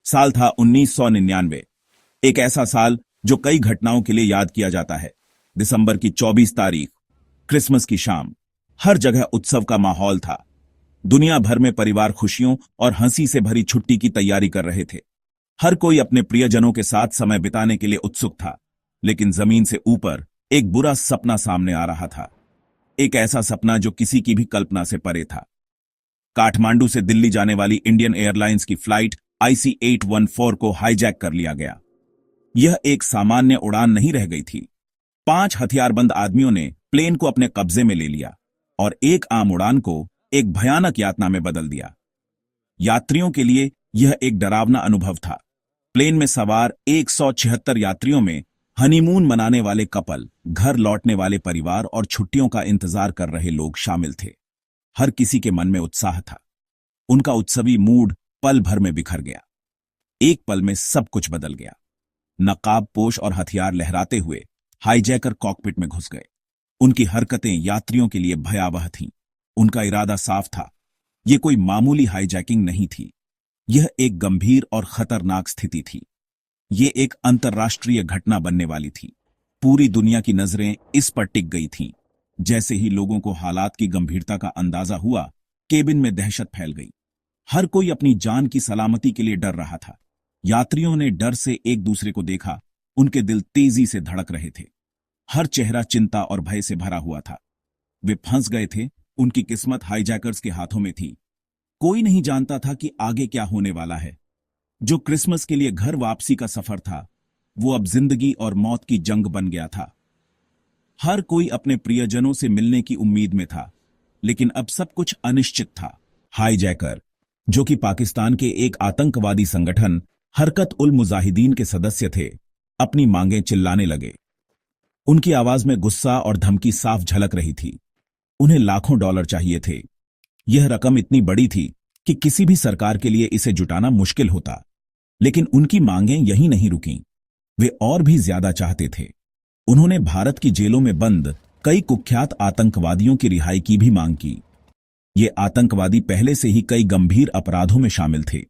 साल था 1999। एक ऐसा साल जो कई घटनाओं के लिए याद किया जाता है। दिसंबर की 24 तारीख, क्रिसमस की शाम। हर जगह उत्सव का माहौल था। दुनिया भर में परिवार खुशियों और हंसी से भरी छुट्टी की तैयारी कर रहे थे। हर कोई अपने प्रियजनों के साथ समय बिताने के लिए उत्सुक था। लेकिन जमीन से ऊपर एक बुरा सपना सामने आ रहा था। एक ऐसा सपना जो किसी की भी कल्पना से परे था। काठमांडू से दिल्ली जाने वाली इंडियन एयरलाइंस की फ्लाइट IC-814 को हाईजैक कर लिया गया। यह एक सामान्य उड़ान नहीं रह गई थी। 5 हथियारबंद आदमियों ने प्लेन को अपने कब्जे में ले लिया और एक आम उड़ान को एक भयानक यातना में बदल दिया। यात्रियों के लिए यह एक डरावना अनुभव था। प्लेन में सवार 176 यात्रियों में हनीमून मनाने वाले कपल, घर लौटने वाले परिवार और छुट्टियों का इंतजार कर रहे लोग शामिल थे। हर किसी के मन में उत्साह था। उनका उत्सवी मूड पल भर में बिखर गया। एक पल में सब कुछ बदल गया। नकाबपोश और हथियार लहराते हुए हाईजैकर कॉकपिट में घुस गए। उनकी हरकतें यात्रियों के लिए भयावह थीं। उनका इरादा साफ था। यह कोई मामूली हाईजैकिंग नहीं थी। यह एक गंभीर और खतरनाक स्थिति थी। यह एक अंतर्राष्ट्रीय घटना बनने वाली थी। पूरी दुनिया की नजरें इस पर टिक गई थीं। जैसे ही लोगों को हालात की गंभीरता का अंदाजा हुआ, केबिन में दहशत फैल गई। हर कोई अपनी जान की सलामती के लिए डर रहा था। यात्रियों ने डर से एक दूसरे को देखा। उनके दिल तेजी से धड़क रहे थे। हर चेहरा चिंता और भय से भरा हुआ था। वे फंस गए थे। उनकी किस्मत हाईजैकर्स के हाथों में थी। कोई नहीं जानता था कि आगे क्या होने वाला है। जो क्रिसमस के लिए घर वापसी का सफर था, वो अब जिंदगी और मौत की जंग बन गया था। हर कोई अपने प्रियजनों से मिलने की उम्मीद में था, लेकिन अब सब कुछ अनिश्चित था। हाईजैकर, जो कि पाकिस्तान के एक आतंकवादी संगठन हरकत उल मुजाहिदीन के सदस्य थे, अपनी मांगें चिल्लाने लगे। उनकी आवाज में गुस्सा और धमकी साफ झलक रही थी। उन्हें लाखों डॉलर चाहिए थे। यह रकम इतनी बड़ी थी कि किसी भी सरकार के लिए इसे जुटाना मुश्किल होता। लेकिन उनकी मांगें यहीं नहीं रुकीं। वे और भी ज्यादा चाहते थे। उन्होंने भारत की जेलों में बंद कई कुख्यात आतंकवादियों की रिहाई की भी मांग की। ये आतंकवादी पहले से ही कई गंभीर अपराधों में शामिल थे।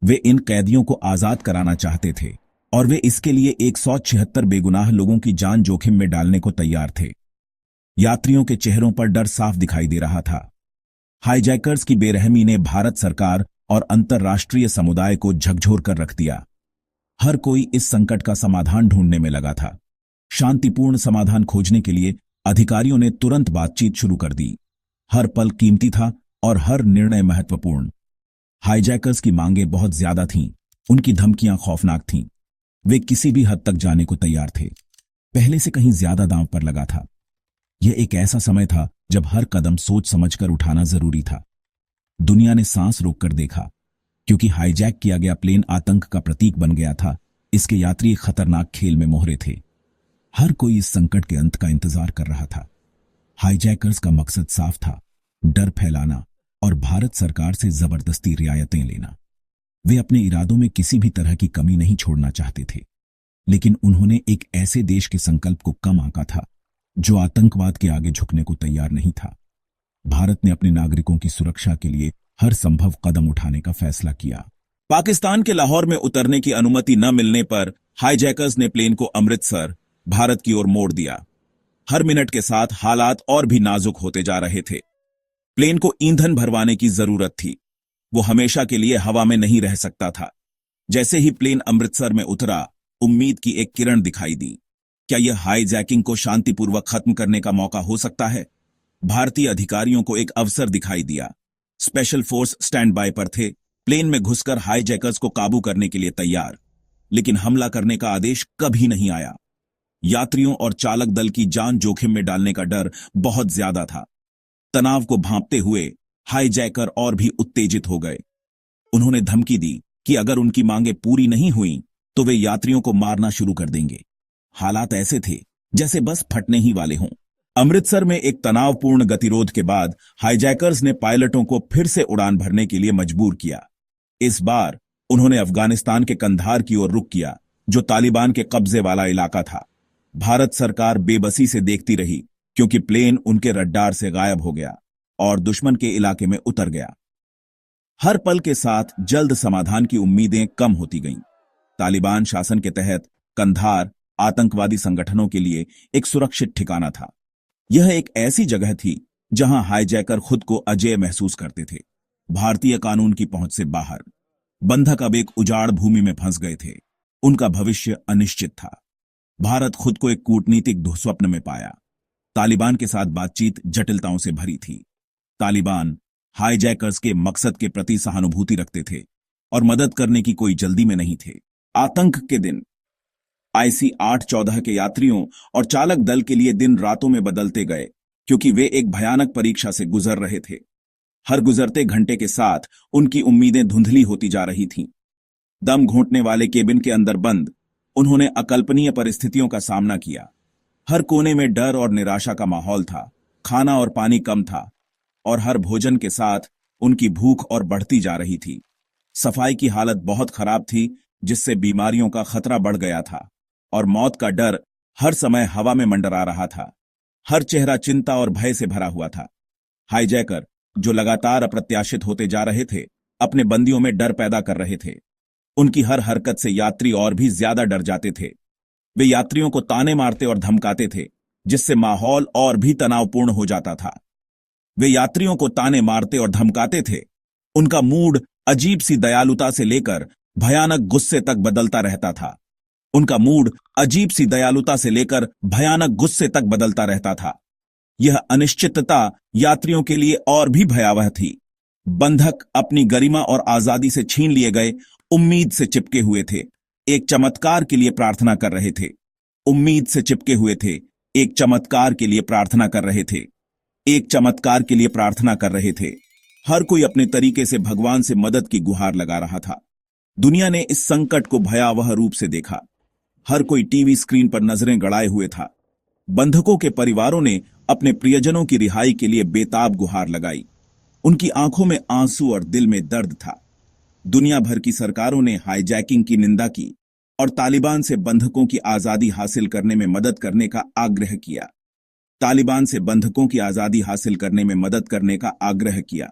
वे इन कैदियों को आजाद कराना चाहते थे और वे इसके लिए 176 बेगुनाह लोगों की जान जोखिम में डालने को तैयार थे। यात्रियों के चेहरों पर डर साफ दिखाई दे रहा था। हाईजैकर्स की बेरहमी ने भारत सरकार और अंतर्राष्ट्रीय समुदाय को झकझोर कर रख दिया। हर कोई इस संकट का समाधान ढूंढने में लगा था। शांतिपूर्ण समाधान खोजने के लिए अधिकारियों ने तुरंत बातचीत शुरू कर दी। हर पल कीमती था और हर निर्णय महत्वपूर्ण। हाईजैकर्स की मांगें बहुत ज्यादा थीं। उनकी धमकियां खौफनाक थीं। वे किसी भी हद तक जाने को तैयार थे। पहले से कहीं ज्यादा दांव पर लगा था। यह एक ऐसा समय था जब हर कदम सोच समझकर उठाना जरूरी था। दुनिया ने सांस रोककर देखा, क्योंकि हाईजैक किया गया प्लेन आतंक का प्रतीक बन गया था। इसके यात्री खतरनाक खेल में मोहरे थे। हर कोई इस संकट के अंत का इंतजार कर रहा था। हाईजैकर्स का मकसद साफ था, डर फैलाना और भारत सरकार से जबरदस्ती रियायतें लेना। वे अपने इरादों में किसी भी तरह की कमी नहीं छोड़ना चाहते थे। लेकिन उन्होंने एक ऐसे देश के संकल्प को कम आंका था जो आतंकवाद के आगे झुकने को तैयार नहीं था। भारत ने अपने नागरिकों की सुरक्षा के लिए हर संभव कदम उठाने का फैसला किया। पाकिस्तान के लाहौर में उतरने की अनुमति न मिलने पर हाईजैकर्स ने प्लेन को अमृतसर, भारत की ओर मोड़ दिया। हर मिनट के साथ हालात और भी नाजुक होते जा रहे थे। प्लेन को ईंधन भरवाने की जरूरत थी। वो हमेशा के लिए हवा में नहीं रह सकता था। जैसे ही प्लेन अमृतसर में उतरा, उम्मीद की एक किरण दिखाई दी। क्या यह हाईजैकिंग को शांतिपूर्वक खत्म करने का मौका हो सकता है? भारतीय अधिकारियों को एक अवसर दिखाई दिया। स्पेशल फोर्स स्टैंड बाय पर थे, प्लेन में घुसकर हाईजैकर्स को काबू करने के लिए तैयार। लेकिन हमला करने का आदेश कभी नहीं आया। यात्रियों और चालक दल की जान जोखिम में डालने का डर बहुत ज्यादा था। तनाव को भांपते हुए हाईजैकर और भी उत्तेजित हो गए। उन्होंने धमकी दी कि अगर उनकी मांगें पूरी नहीं हुई तो वे यात्रियों को मारना शुरू कर देंगे। हालात ऐसे थे जैसे बस फटने ही वाले हों। अमृतसर में एक तनावपूर्ण गतिरोध के बाद हाईजैकर्स ने पायलटों को फिर से उड़ान भरने के लिए मजबूर किया। इस बार उन्होंने अफगानिस्तान के कंधार की ओर रुख किया, जो तालिबान के कब्जे वाला इलाका था। भारत सरकार बेबसी से देखती रही, क्योंकि प्लेन उनके रडार से गायब हो गया और दुश्मन के इलाके में उतर गया। हर पल के साथ जल्द समाधान की उम्मीदें कम होती गईं। तालिबान शासन के तहत कंधार आतंकवादी संगठनों के लिए एक सुरक्षित ठिकाना था। यह एक ऐसी जगह थी जहां हाईजैकर खुद को अजेय महसूस करते थे, भारतीय कानून की पहुंच से बाहर। बंधक अब एक उजाड़ भूमि में फंस गए थे। उनका भविष्य अनिश्चित था। भारत खुद को एक कूटनीतिक दुःस्वप्न में पाया। तालिबान के साथ बातचीत जटिलताओं से भरी थी। तालिबान हाईजैकर्स के मकसद के प्रति सहानुभूति रखते थे और मदद करने की कोई जल्दी में नहीं थे। आतंक के दिन IC-814 के यात्रियों और चालक दल के लिए दिन रातों में बदलते गए, क्योंकि वे एक भयानक परीक्षा से गुजर रहे थे। हर गुजरते घंटे के साथ उनकी उम्मीदें धुंधली होती जा रही थीं। दम घोंटने वाले केबिन के अंदर बंद उन्होंने अकल्पनीय परिस्थितियों का सामना किया। हर कोने में डर और निराशा का माहौल था। खाना और पानी कम था और हर भोजन के साथ उनकी भूख और बढ़ती जा रही थी। सफाई की हालत बहुत खराब थी, जिससे बीमारियों का खतरा बढ़ गया था और मौत का डर हर समय हवा में मंडरा रहा था। हर चेहरा चिंता और भय से भरा हुआ था। हाईजैकर, जो लगातार अप्रत्याशित होते जा रहे थे, अपने बंदियों में डर पैदा कर रहे थे। उनकी हर हरकत से यात्री और भी ज्यादा डर जाते थे। वे यात्रियों को ताने मारते और धमकाते थे, जिससे माहौल और भी तनावपूर्ण हो जाता था। वे यात्रियों को ताने मारते और धमकाते थे। उनका मूड अजीब सी दयालुता से लेकर भयानक गुस्से तक बदलता रहता था। उनका मूड अजीब सी दयालुता से लेकर भयानक गुस्से तक बदलता रहता था। यह अनिश्चितता यात्रियों के लिए और भी भयावह थी। बंधक अपनी गरिमा और आजादी से छीन लिए गए उम्मीद से चिपके हुए थे, एक चमत्कार के लिए प्रार्थना कर रहे थे। उम्मीद से चिपके हुए थे, एक चमत्कार के लिए प्रार्थना कर रहे थे। एक चमत्कार के लिए प्रार्थना कर रहे थे। हर कोई अपने तरीके से भगवान से मदद की गुहार लगा रहा था। दुनिया ने इस संकट को भयावह रूप से देखा। हर कोई टीवी स्क्रीन पर नजरें गड़ाए हुए था। बंधकों के परिवारों ने अपने प्रियजनों की रिहाई के लिए बेताब गुहार लगाई। उनकी आंखों में आंसू और दिल में दर्द था। दुनिया भर की सरकारों ने हाईजैकिंग की निंदा की और तालिबान से बंधकों की आजादी हासिल करने में मदद करने का आग्रह किया। तालिबान से बंधकों की आजादी हासिल करने में मदद करने का आग्रह किया।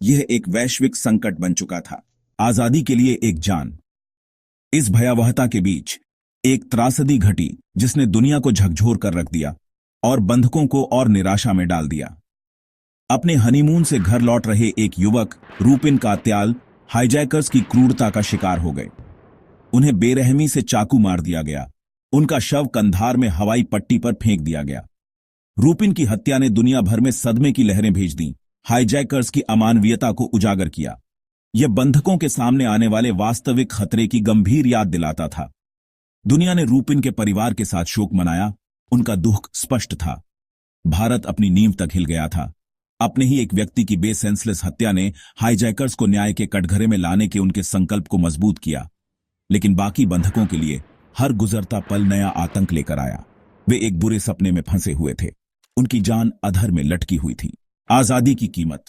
यह एक वैश्विक संकट बन चुका था। आजादी के लिए एक जान। इस भयावहता के बीच एक त्रासदी घटी जिसने दुनिया को झकझोर कर रख दिया और बंधकों को और निराशा में डाल दिया। अपने हनीमून से घर लौट रहे एक युवक रूपिन कात्याल हाईजैकर्स की क्रूरता का शिकार हो गए। उन्हें बेरहमी से चाकू मार दिया गया। उनका शव कंधार में हवाई पट्टी पर फेंक दिया गया। रूपिन की हत्या ने दुनिया भर में सदमे की लहरें भेज दी। हाईजैकर्स की अमानवीयता को उजागर किया। यह बंधकों के सामने आने वाले वास्तविक खतरे की गंभीर याद दिलाता था। दुनिया ने रूपिन के परिवार के साथ शोक मनाया। उनका दुख स्पष्ट था। भारत अपनी नींव तक हिल गया था। अपने ही एक व्यक्ति की बेसेंसलेस हत्या ने हाईजैकर्स को न्याय के कटघरे में लाने के उनके संकल्प को मजबूत किया। लेकिन बाकी बंधकों के लिए हर गुजरता पल नया आतंक लेकर आया। वे एक बुरे सपने में फंसे हुए थे। उनकी जान अधर में लटकी हुई थी। आजादी की कीमत।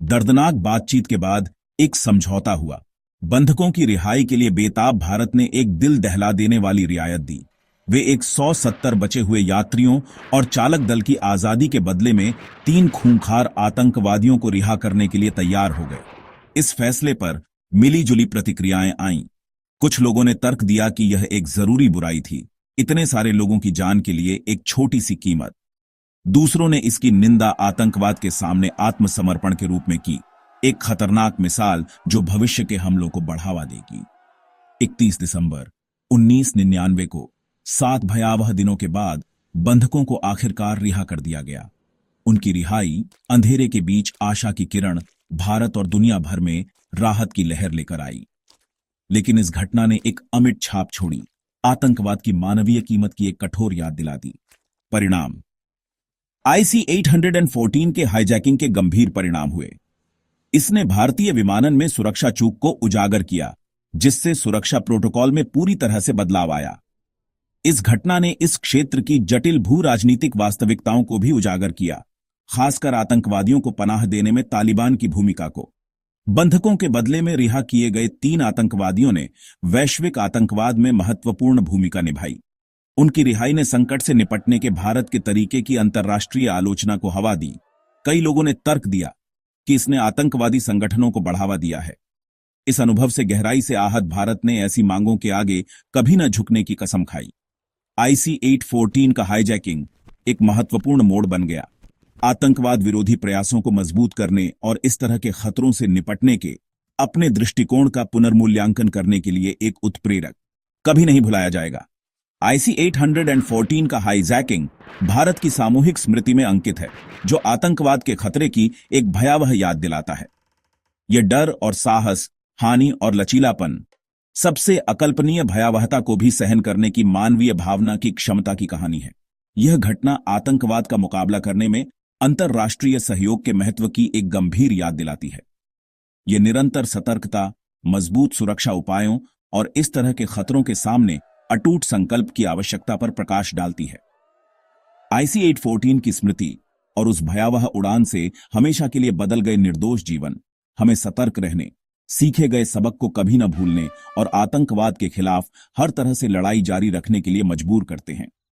दर्दनाक बातचीत के बाद एक समझौता हुआ। बंधकों की रिहाई के लिए बेताब भारत ने एक दिल दहला देने वाली रियायत दी। वे 170 बचे हुए यात्रियों और चालक दल की आजादी के बदले में 3 खूंखार आतंकवादियों को रिहा करने के लिए तैयार हो गए। इस फैसले पर मिलीजुली प्रतिक्रियाएं आईं। कुछ लोगों ने तर्क दिया कि यह एक जरूरी बुराई थी, इतने सारे लोगों की जान के लिए एक छोटी सी कीमत। दूसरों ने इसकी निंदा आतंकवाद के सामने आत्मसमर्पण के रूप में की, एक खतरनाक मिसाल जो भविष्य के हमलों को बढ़ावा देगी। 31 दिसंबर 1999 को 7 भयावह दिनों के बाद बंधकों को आखिरकार रिहा कर दिया गया। उनकी रिहाई अंधेरे के बीच आशा की किरण भारत और दुनिया भर में राहत की लहर लेकर आई। लेकिन इस घटना ने एक अमिट छाप छोड़ी। आतंकवाद की मानवीय कीमत की एक कठोर याद दिला दी। परिणाम IC-814 के हाईजैकिंग के गंभीर परिणाम हुए। इसने भारतीय विमानन में सुरक्षा चूक को उजागर किया, जिससे सुरक्षा प्रोटोकॉल में पूरी तरह से बदलाव आया। इस घटना ने इस क्षेत्र की जटिल भू राजनीतिक वास्तविकताओं को भी उजागर किया, खासकर आतंकवादियों को पनाह देने में तालिबान की भूमिका को। बंधकों के बदले में रिहा किए गए 3 आतंकवादियों ने वैश्विक आतंकवाद में महत्वपूर्ण भूमिका निभाई। उनकी रिहाई ने संकट से निपटने के भारत के तरीके की अंतर्राष्ट्रीय आलोचना को हवा दी। कई लोगों ने तर्क दिया कि इसने आतंकवादी संगठनों को बढ़ावा दिया है। इस अनुभव से गहराई से आहत भारत ने ऐसी मांगों के आगे कभी न झुकने की कसम खाई। IC-814 का हाईजैकिंग एक महत्वपूर्ण मोड़ बन गया। आतंकवाद विरोधी प्रयासों को मजबूत करने और इस तरह के खतरों से निपटने के अपने दृष्टिकोण का पुनर्मूल्यांकन करने के लिए एक उत्प्रेरक कभी नहीं भुलाया जाएगा। IC-814 का हाईजैकिंग भारत की सामूहिक स्मृति में अंकित है, जो आतंकवाद के खतरे की एक भयावह याद दिलाता है। यह डर और साहस, हानि और लचीलापन, सबसे अकल्पनीय भयावहता को भी सहन करने की मानवीय भावना की क्षमता की कहानी है। यह घटना आतंकवाद का मुकाबला करने में अंतर्राष्ट्रीय सहयोग के महत्व की एक गंभीर याद दिलाती है। यह निरंतर सतर्कता, मजबूत सुरक्षा उपायों और इस तरह के खतरों के सामने अटूट संकल्प की आवश्यकता पर प्रकाश डालती है। IC-814 की स्मृति और उस भयावह उड़ान से हमेशा के लिए बदल गए निर्दोष जीवन हमें सतर्क रहने, सीखे गए सबक को कभी न भूलने और आतंकवाद के खिलाफ हर तरह से लड़ाई जारी रखने के लिए मजबूर करते हैं।